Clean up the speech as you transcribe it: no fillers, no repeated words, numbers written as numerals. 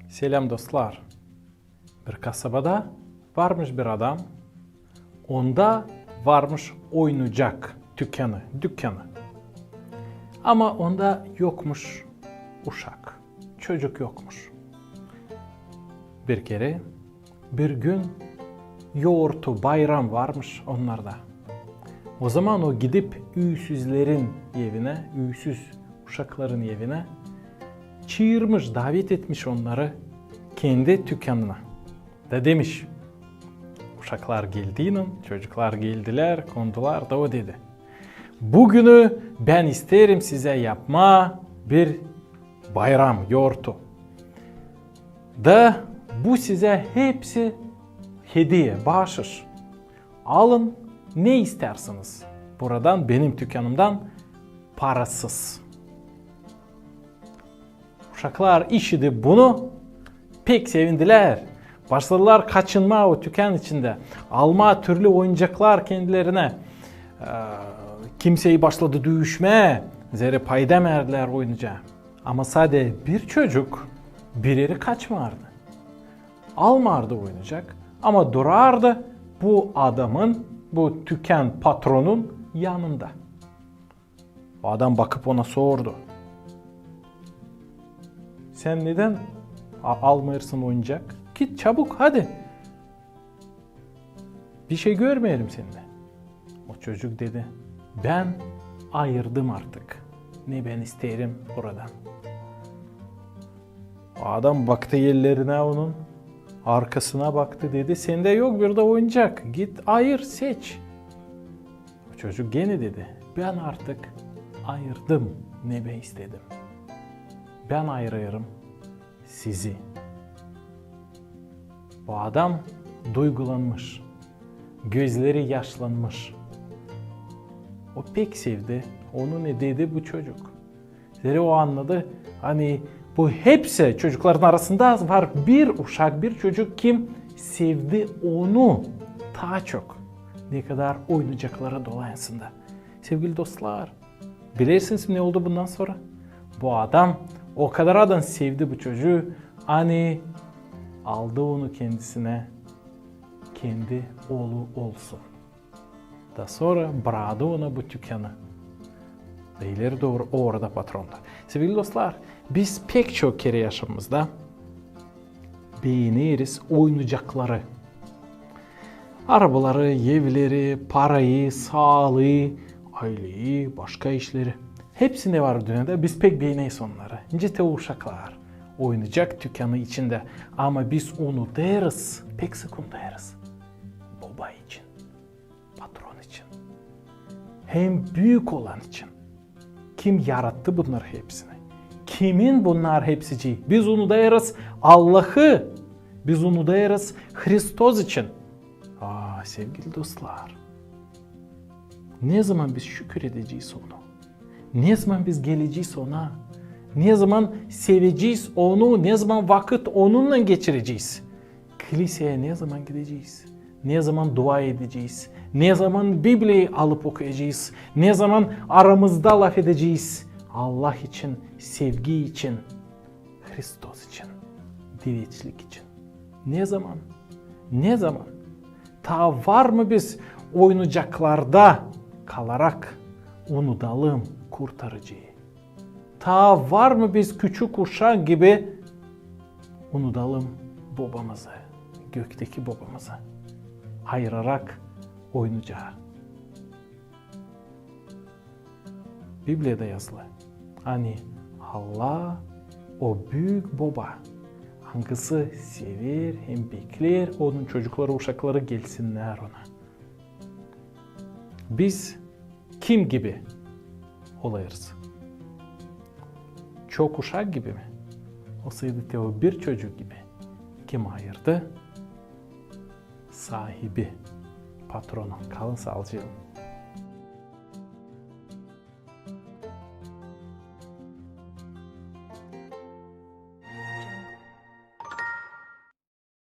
Selam dostlar. Bir kasabada varmış bir adam. Onda varmış oyuncak dükkanı. Ama onda yokmuş uşak, çocuk yokmuş. Bir kere bir gün yoğurtu bayram varmış onlarda. O zaman o gidip üysüzlerin evine, üysüz uşakların evine çağırmış, davet etmiş onları kendi dükkanına. Da demiş, uşaklar geldiğinin, çocuklar geldiler, kondular da o dedi. Bugünü ben isterim size yapma bir bayram yoğurtu. Da bu size hepsi hediye, bahşiş. Alın ne istersiniz. Buradan benim dükkanımdan parasız. Uşaklar işidi bunu pek sevindiler. Başladılar kaçınma o dükkan içinde. Alma türlü oyuncaklar kendilerine. Kimseyi başladı dövüşme. Zere payda merdiler oyuncağı. Ama sadece bir çocuk bir yere kaçmardı. Almardı oyuncak ama durardı bu adamın, bu dükkan patronun yanında. O adam bakıp ona sordu. Sen neden almıyorsun oyuncak? Git çabuk hadi. Bir şey görmeyelim seninle. O çocuk dedi. Ben ayırdım artık. Ne ben isterim buradan. O adam baktı yerlerine onun. Arkasına baktı dedi. Sende yok bir de oyuncak. Git ayır seç. O çocuk gene dedi. Ben artık ayırdım ne ben istedim. Ben ayırıyorum sizi. O adam duygulanmış. Gözleri yaşlanmış. O pek sevdi. Onu ne dedi bu çocuk. Zira o anladı. Hani bu hepsi çocukların arasında var bir uşak, bir çocuk kim sevdi onu daha çok. Ne kadar oynayacakları dolayısıyla. Sevgili dostlar, bilirsiniz ne oldu bundan sonra? Bu adam o kadar adam sevdi bu çocuğu. Hani aldı onu kendisine kendi oğlu olsun. Da sonra bıraktı ona bu dükkanı. Ve ileri doğru orada patronda. Sevgili dostlar, biz pek çok kere yaşamımızda beğeniriz oyuncakları. Arabaları, evleri, parayı, sağlığı, aileyi, başka işleri. Hepsi ne var dünyada biz pek beğeniyiz onları. Ciddi uşaklar oynayacak dükkanı içinde. Ama biz onu deriz, pek sık onu deriz. Baba için, patron için. Hem büyük olan için. Kim yarattı bunları hepsini? Kimin bunlar hepsici? Biz onu deriz Allah'ı. Biz onu deriz Hristos için. Sevgili dostlar. Ne zaman biz şükür edeceğiz onu? Ne zaman biz geleceğiz ona? Ne zaman seveceğiz onu? Ne zaman vakit onunla geçireceğiz? Kiliseye ne zaman gideceğiz? Ne zaman dua edeceğiz? Ne zaman Biblia'yı alıp okuyacağız? Ne zaman aramızda laf edeceğiz? Allah için, sevgi için, Hristos için, dileçlik için. Ne zaman? Ne zaman? Ta var mı biz oyuncaklarda kalarak unutalım kurtarıcıyı? Ta var mı biz küçük uşak gibi unutalım babamızı, gökteki babamızı, ayırarak oynayacağı? Biblia'da yazılı. Hani Allah o büyük baba hangisi sever hem bekler onun çocukları uşakları gelsinler ona. Biz kim gibi olayız? Çok uşak gibi mi? Olsaydı o bir çocuk gibi. Kim ayırdı? Sahibi, patronu. Kalın sağlıcakla.